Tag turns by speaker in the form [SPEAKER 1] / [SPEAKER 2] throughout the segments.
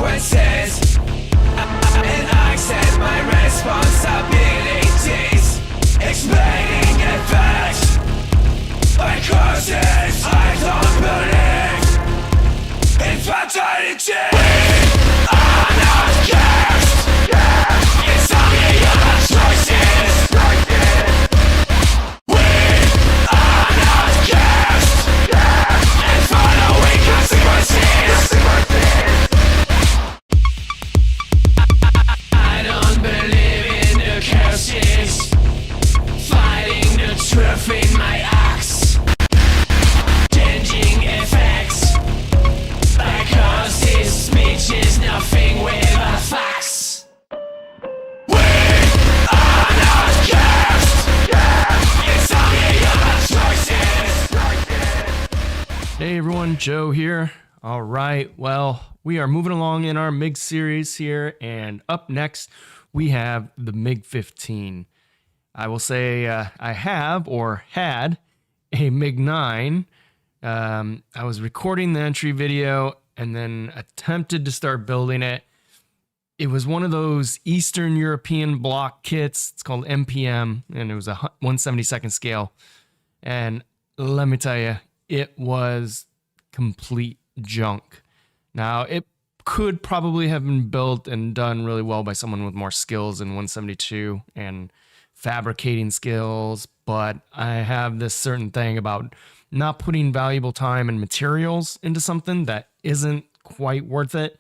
[SPEAKER 1] consequences, and I accept my responsibilities, explaining effects by causes I don't believe in fatality. We are not cursed, it's only your choices. We are not cursed, and following consequences. I don't believe in the curses, fighting the truth in my acts, changing effects by causes, speech is nothing without facts. We are not cursed, it's only your choices.
[SPEAKER 2] Hey everyone, Joe here. All right, well, we are moving along in our Mig series here, and up next we have the Mig-15. I will say I have or had a Mig-9. I was recording the entry video and then attempted to start building it. It was one of those Eastern European block kits. It's called MPM, and it was a 1/72nd scale. And let me tell you, it was complete junk. Now, it could probably have been built and done really well by someone with more skills in 172 and fabricating skills, but I have this certain thing about not putting valuable time and materials into something that isn't quite worth it.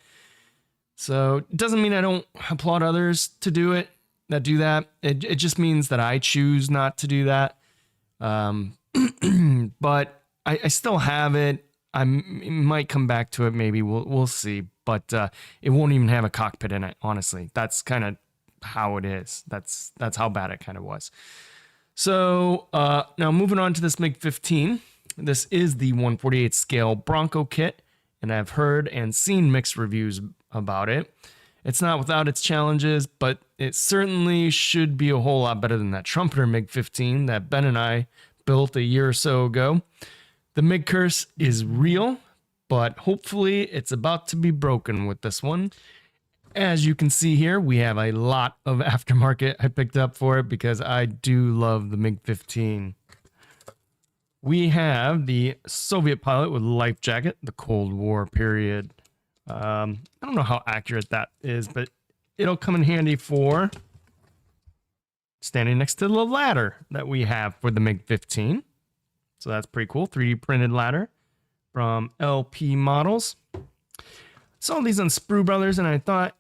[SPEAKER 2] So it doesn't mean I don't applaud others to do it, that do that. It just means that I choose not to do that. But I still have it. I might come back to it. Maybe we'll see, but it won't even have a cockpit in it. Honestly, that's kind of how it is. That's how bad it kind of was. So now moving on to this Mig-15. This is the 1/48 scale Bronco kit, and I've heard and seen mixed reviews about it. It's not without its challenges, but it certainly should be a whole lot better than that trumpeter Mig-15 that Ben and I built a year or so ago. The Mig curse is real, but hopefully it's about to be broken with this one. As you can see here, we have a lot of aftermarket I picked up for it because I do love the Mig-15. We have the Soviet pilot with life jacket, the Cold War period. I don't know how accurate that is, but it'll come in handy for standing next to the ladder that we have for the Mig-15. So that's pretty cool. 3D printed ladder from LP Models. Saw these on Sprue Brothers and I thought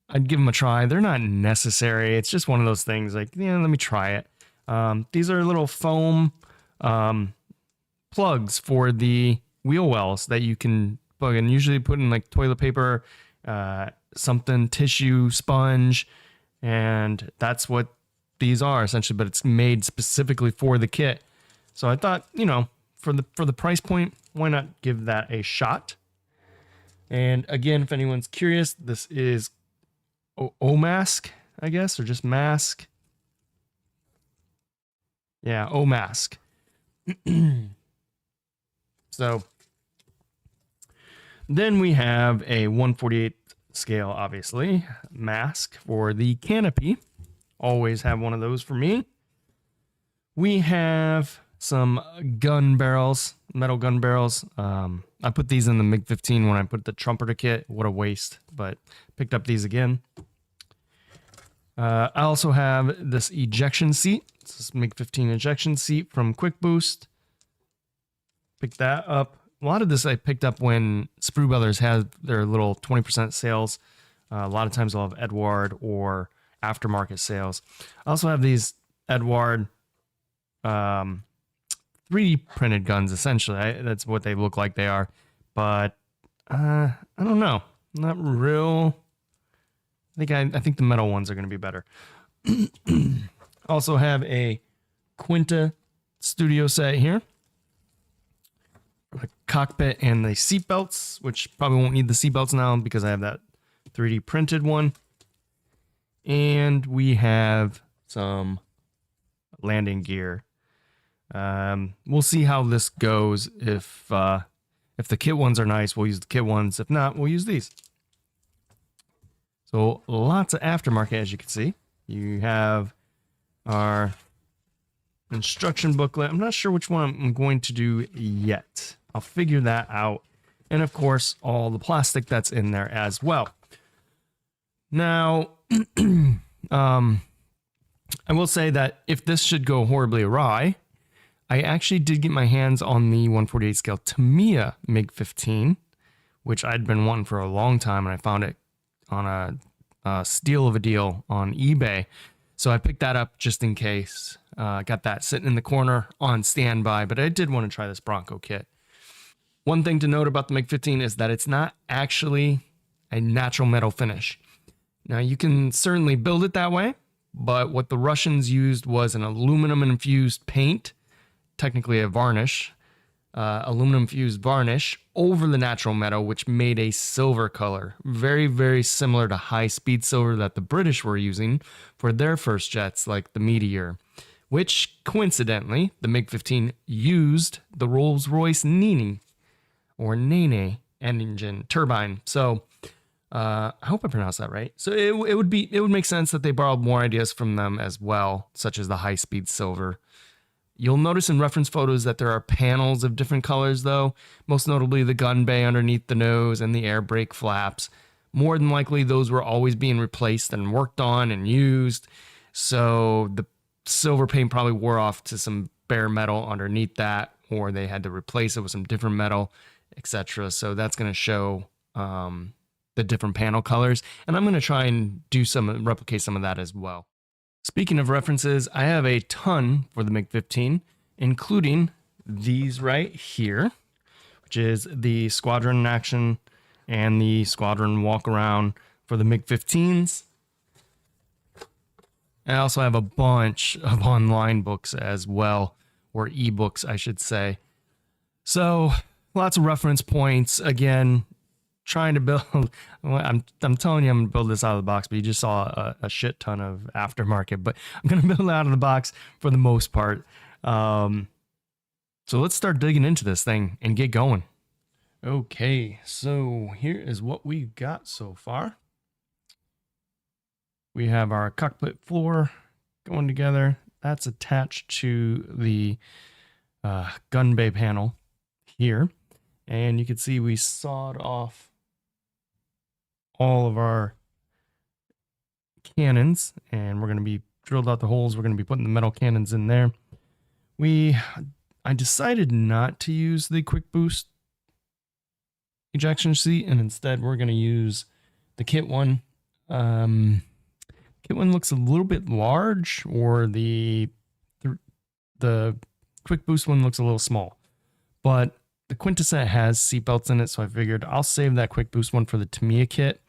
[SPEAKER 2] I'd give them a try. They're not necessary. It's just one of those things like, yeah, let me try it. These are little foam plugs for the wheel wells that you can plug in. Usually put in like toilet paper, something, tissue, sponge, and that's what these are essentially, but it's made specifically for the kit. So I thought, you know, for the price point, why not give that a shot? And again, if anyone's curious, this is O-Mask, I guess, or just mask. Yeah, O-Mask. So then we have a 1/48 scale, obviously, mask for the canopy. Always have one of those for me. We have some gun barrels, metal gun barrels. I put these in the Mig-15 when I put the trumpeter kit. What a waste, but picked up these again. I also have this ejection seat. This is Mig-15 ejection seat from Quick Boost. Picked that up. A lot of this I picked up when Sprue Brothers had their little 20% sales. A lot of times they'll have Edward or aftermarket sales. I also have these Edward 3D printed guns, essentially. That's what they look like they are. But I don't know. Not real. I think the metal ones are going to be better. Also have a Quinta studio set here. The cockpit and the seat belts, which probably won't need the seat belts now because I have that 3D printed one. And we have some landing gear. We'll see how this goes. If the kit ones are nice, we'll use the kit ones. If not, we'll use these. So lots of aftermarket, as you can see. You have our instruction booklet. I'm not sure which one I'm going to do yet. I'll figure that out. And of course, all the plastic that's in there as well. Now, I will say that if this should go horribly awry, I actually did get my hands on the 148 scale Tamiya Mig-15, which I'd been wanting for a long time, and I found it on a steal of a deal on eBay. So I picked that up just in case. Got that sitting in the corner on standby, but I did want to try this Bronco kit. One thing to note about the Mig-15 is that it's not actually a natural metal finish. Now, you can certainly build it that way, but what the Russians used was an aluminum infused paint, technically a varnish, aluminum fused varnish over the natural metal, which made a silver color. Very, very similar to high speed silver that the British were using for their first jets, like the Meteor, which coincidentally, the Mig-15 used the Rolls-Royce Nene or Nene engine turbine. So I hope I pronounced that right. So it would make sense that they borrowed more ideas from them as well, such as the high speed silver. You'll notice in reference photos that there are panels of different colors, though, most notably the gun bay underneath the nose and the air brake flaps. More than likely, those were always being replaced and worked on and used, so the silver paint probably wore off to some bare metal underneath that, or they had to replace it with some different metal, etc. So that's going to show the different panel colors, and I'm going to try and replicate some of that as well. Speaking of references, I have a ton for the Mig-15, including these right here, which is the Squadron Action and the Squadron Walk Around for the Mig-15s. I also have a bunch of online books as well, or ebooks, I should say. So, lots of reference points. Again, trying to build, I'm telling you I'm gonna build this out of the box, but you just saw a shit ton of aftermarket, but I'm gonna build it out of the box for the most part. So let's start digging into this thing and get going. Okay, so here is what we've got so far. We have our cockpit floor going together. That's attached to the gun bay panel here. And you can see we sawed off all of our cannons, and we're going to be drilled out the holes. We're going to be putting the metal cannons in there. I decided not to use the quick boost ejection seat, and instead we're going to use the kit one. Kit one looks a little bit large, or the quick boost one looks a little small, but the Quinta set has seatbelts in it, so I figured I'll save that quick boost one for the Tamiya kit,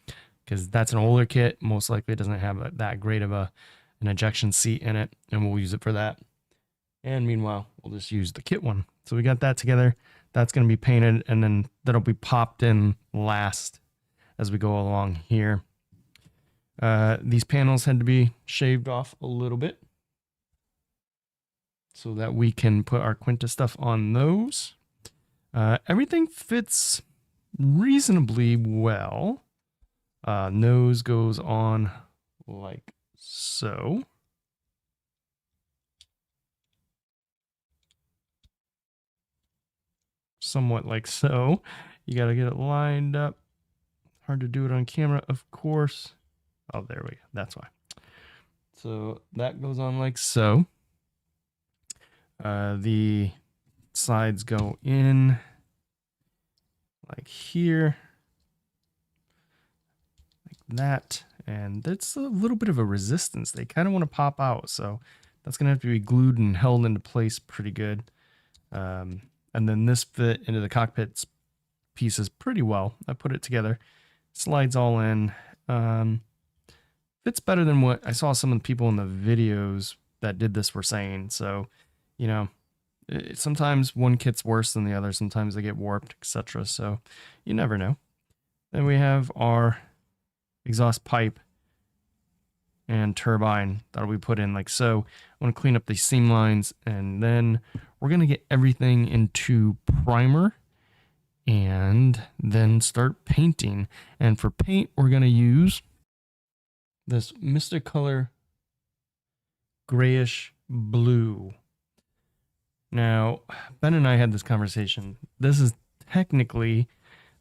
[SPEAKER 2] because that's an older kit. Most likely it doesn't have that great of an ejection seat in it, and we'll use it for that. And meanwhile, we'll just use the kit one. So we got that together. That's going to be painted, and then that'll be popped in last as we go along here. These panels had to be shaved off a little bit so that we can put our Quinta stuff on those. Everything fits reasonably well. Nose goes on like so. Somewhat like so. You got to get it lined up. Hard to do it on camera, of course. Oh, there we go. That's why. So that goes on like so. The sides go in like here, like that. And that's a little bit of a resistance. They kind of want to pop out. So that's going to have to be glued and held into place pretty good. And then this fit into the cockpit pieces pretty well. I put it together. Slides all in. Fits better than what I saw some of the people in the videos that did this were saying. So, you know, sometimes one kit's worse than the other. Sometimes they get warped, etc. So you never know. Then we have our exhaust pipe and turbine that'll be put in like so. I want to clean up these seam lines, and then we're going to get everything into primer and then start painting. And for paint, we're going to use this Mysticolor grayish blue. Now, Ben and I had this conversation. This is technically,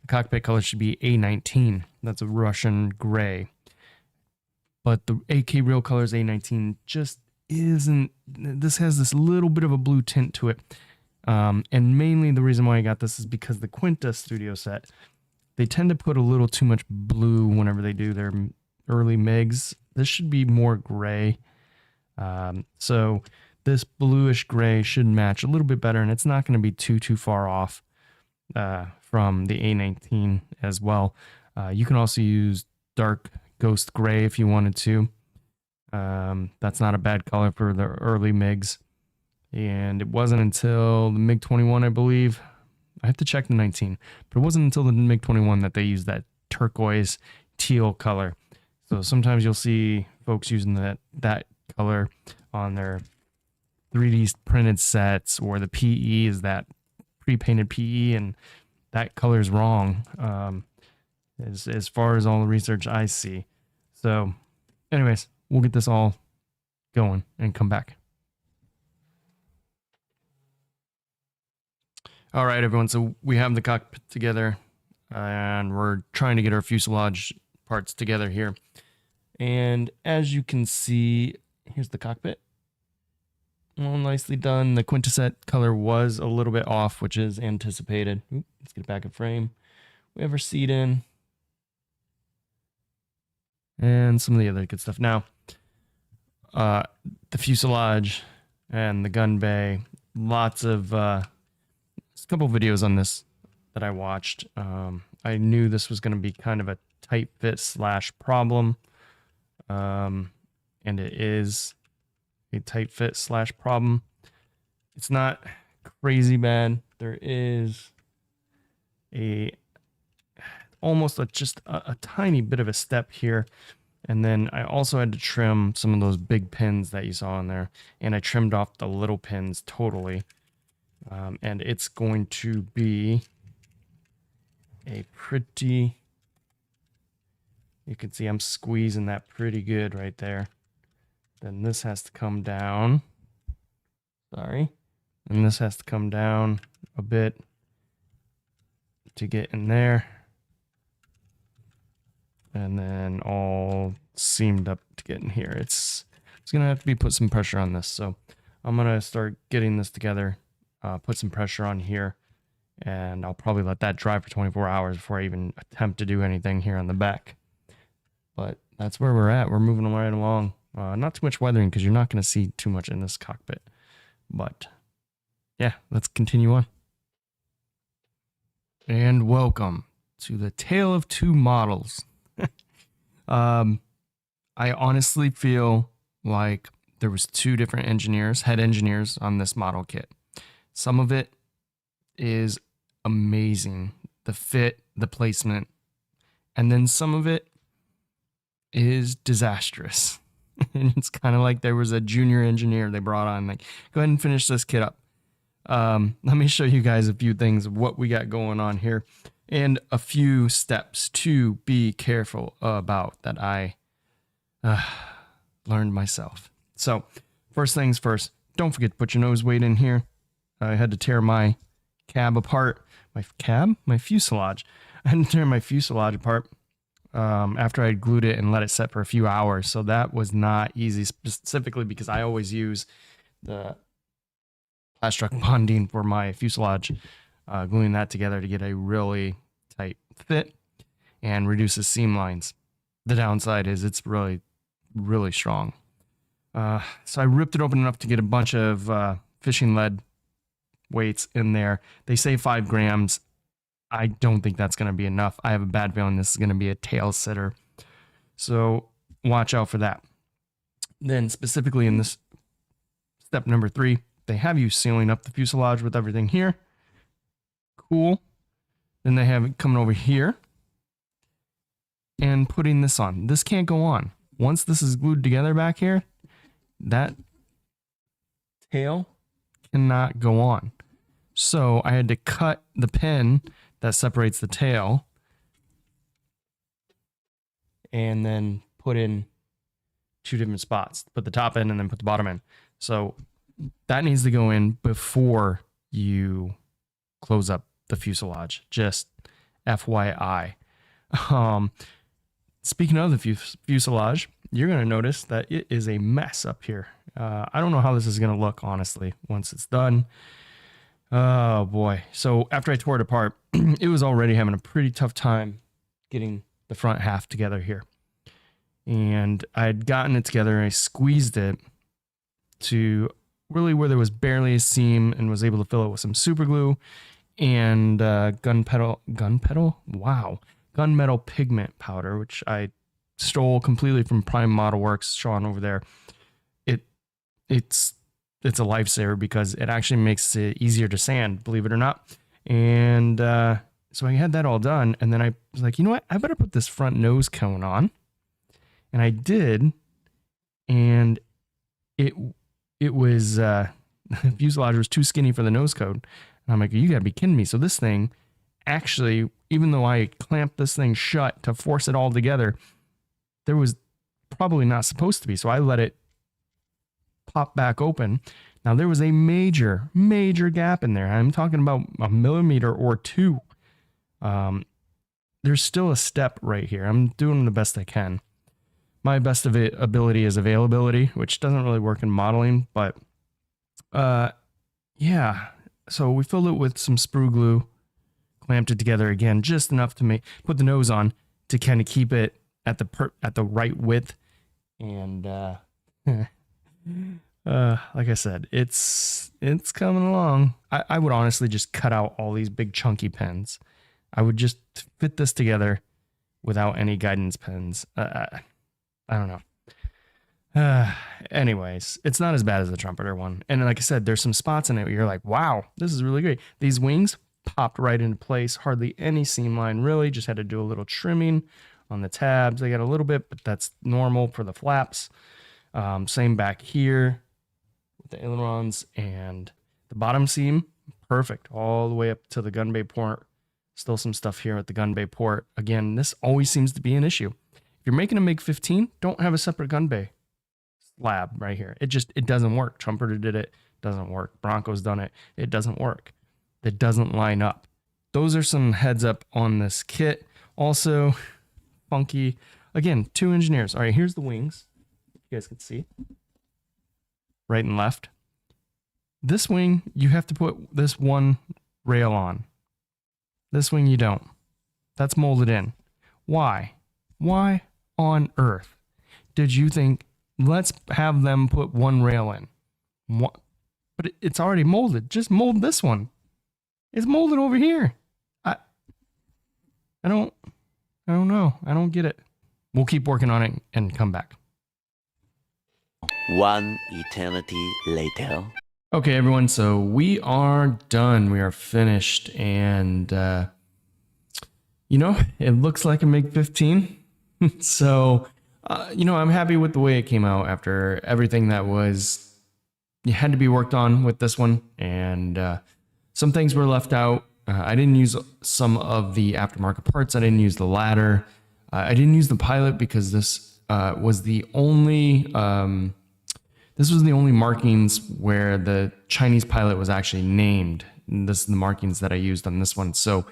[SPEAKER 2] the cockpit color should be A19. That's a Russian gray. But the AK real color is A19. Just isn't. This has this little bit of a blue tint to it. And mainly the reason why I got this is because the Quinta studio set, they tend to put a little too much blue whenever they do their early Migs. This should be more gray. So this bluish gray should match a little bit better, and it's not going to be too far off from the A19 as well. You can also use dark ghost gray if you wanted to. That's not a bad color for the early Migs. And it wasn't until the Mig-21, I believe. I have to check the 19, but it wasn't until the Mig-21 that they used that turquoise teal color. So sometimes you'll see folks using that color on their 3D printed sets, or the PE is that pre-painted PE, and that color is wrong as far as all the research I see. So anyways, we'll get this all going and come back. All right, everyone. So we have the cockpit together, and we're trying to get our fuselage parts together here. And as you can see, here's the cockpit. All nicely done. The Quintaset color was a little bit off, which is anticipated. Oops, let's get it back in frame. We have our seat in. And some of the other good stuff. Now, the fuselage and the gun bay, lots of... a couple videos on this that I watched. I knew this was going to be kind of a tight fit / problem. And it is a tight fit / problem. It's not crazy bad. There is just a tiny bit of a step here. And then I also had to trim some of those big pins that you saw in there. And I trimmed off the little pins totally. And it's going to be a pretty, you can see I'm squeezing that pretty good right there. Then this has to come down. Sorry. And this has to come down a bit to get in there. And then all seamed up to get in here. It's going to have to be put some pressure on this. So I'm going to start getting this together. Put some pressure on here, and I'll probably let that dry for 24 hours before I even attempt to do anything here on the back. But that's where we're at. We're moving right along. Not too much weathering because you're not going to see too much in this cockpit. But yeah, let's continue on. And welcome to the Tale of Two Models. I honestly feel like there was two different engineers, head engineers on this model kit. Some of it is amazing, the fit, the placement, and then some of it is disastrous. And it's kind of like there was a junior engineer they brought on, like, go ahead and finish this kit up. Let me show you guys a few things of what we got going on here, and a few steps to be careful about that I learned myself. So first things first, don't forget to put your nose weight in here. I had to tear my cab apart, my fuselage. I had to tear my fuselage apart after I glued it and let it set for a few hours. So that was not easy, specifically because I always use the plastic bonding for my fuselage, gluing that together to get a really tight fit and reduces seam lines. The downside is it's really, really strong. So I ripped it open enough to get a bunch of fishing lead weights in there. They say 5 grams. I don't think that's going to be enough. I have a bad feeling this is going to be a tail sitter. So watch out for that. Then specifically in this step number 3, they have you sealing up the fuselage with everything here. Cool. Then they have it coming over here and putting this on. This can't go on. Once this is glued together back here, that tail cannot go on. So I had to cut the pin that separates the tail and then put in 2 different spots. Put the top in and then put the bottom in. So that needs to go in before you close up the fuselage. Just FYI. Speaking of the fuselage, you're going to notice that it is a mess up here. I don't know how this is going to look, honestly, once it's done. Oh boy. So after I tore it apart, it was already having a pretty tough time getting the front half together here. And I had gotten it together and I squeezed it to really where there was barely a seam and was able to fill it with some super glue and gunmetal pigment powder, which I stole completely from Prime Model Works, Sean over there. It's a lifesaver because it actually makes it easier to sand, believe it or not. And so I had that all done, and then I was like, you know what? I better put this front nose cone on. And I did, and it was the fuselage was too skinny for the nose cone. And I'm like, you gotta be kidding me. So this thing actually, even though I clamped this thing shut to force it all together, there was probably not supposed to be. So I let it pop back open. Now there was a major gap in there. I'm talking about a millimeter or 2. There's still a step right here. I'm doing the best I can. My best ability is availability, which doesn't really work in modeling, but yeah. So we filled it with some sprue glue, clamped it together again, just enough to put the nose on to kind of keep it at the right width. And like I said, it's coming along. I would honestly just cut out all these big chunky pins. I would just fit this together without any guidance pins. I don't know. Anyways, it's not as bad as the trumpeter one. And like I said, there's some spots in it where you're like, wow, this is really great. These wings popped right into place. Hardly any seam line, really. Just had to do a little trimming on the tabs. They got a little bit, but that's normal for the flaps. Same back here with the ailerons, and the bottom seam, perfect. All the way up to the gun bay port. Still some stuff here at the gun bay port. Again, this always seems to be an issue. If you're making a Mig-15, don't have a separate gun bay slab right here. It doesn't work. Trumpeter did it, doesn't work. Bronco's done it, it doesn't work. It doesn't line up. Those are some heads up on this kit. Also, funky. Again, 2 engineers. All right, here's the wings. You guys can see. Right and left. This wing, you have to put this one rail on. This wing you don't. That's molded in. Why? Why on earth did you think, let's have them put one rail in? What? But it's already molded. Just mold this one. It's molded over here. I don't know. I don't get it. We'll keep working on it and come back.
[SPEAKER 3] One eternity later.
[SPEAKER 2] Okay, everyone. So we are done. We are finished. And, it looks like a Mig-15. So, I'm happy with the way it came out after everything that had to be worked on with this one. And some things were left out. I didn't use some of the aftermarket parts. I didn't use the ladder. I didn't use the pilot because this was the only markings where the Chinese pilot was actually named. And this is the markings that I used on this one. So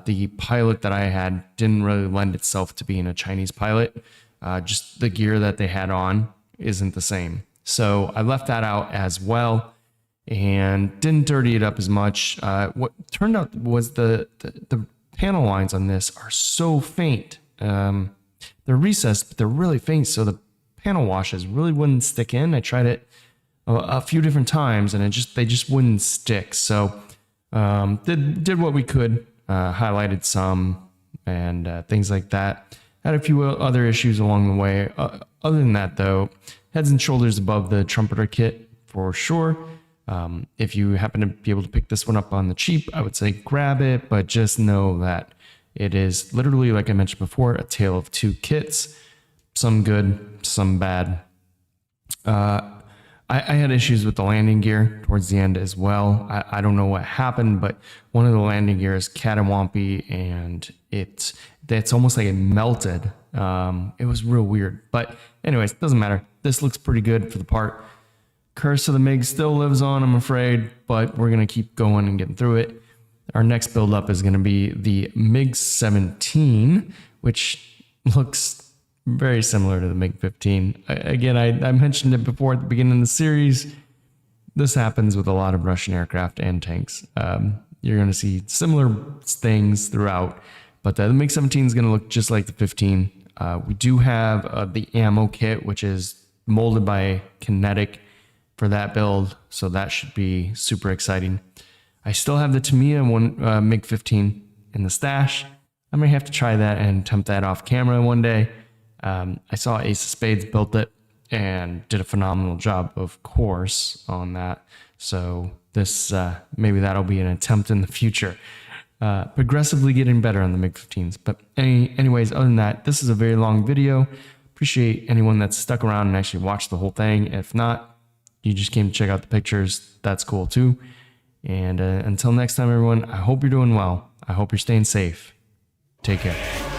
[SPEAKER 2] the pilot that I had didn't really lend itself to being a Chinese pilot. Just the gear that they had on isn't the same. So I left that out as well and didn't dirty it up as much. What turned out was the panel lines on this are so faint. They're recessed, but they're really faint. So the panel washes really wouldn't stick in. I tried it a few different times and they just wouldn't stick. So did what we could, highlighted some and things like that. Had a few other issues along the way. Other than that, though, heads and shoulders above the trumpeter kit for sure. If you happen to be able to pick this one up on the cheap, I would say grab it, but just know that it is literally, like I mentioned before, a tale of two kits. Some good, some bad. I had issues with the landing gear towards the end as well. I don't know what happened, but one of the landing gear is catawampy and it's almost like it melted. It was real weird, but anyways, doesn't matter. This looks pretty good for the part. Curse of the MiG still lives on, I'm afraid, but we're going to keep going and getting through it. Our next build up is going to be the Mig-17, which looks very similar to the Mig-15. Again, I mentioned it before at the beginning of the series. This happens with a lot of Russian aircraft and tanks. You're going to see similar things throughout, but the Mig-17 is going to look just like the 15. We do have the ammo kit, which is molded by Kinetic for that build, so that should be super exciting. I still have the Tamiya Mig-15 in the stash. I may have to try that and attempt that off camera one day. I saw Ace of Spades built it and did a phenomenal job, of course, on that. So this maybe that'll be an attempt in the future. Progressively getting better on the Mig-15s. But anyways, other than that, this is a very long video. Appreciate anyone that's stuck around and actually watched the whole thing. If not, you just came to check out the pictures. That's cool too. And until next time, everyone, I hope you're doing well. I hope you're staying safe. Take care.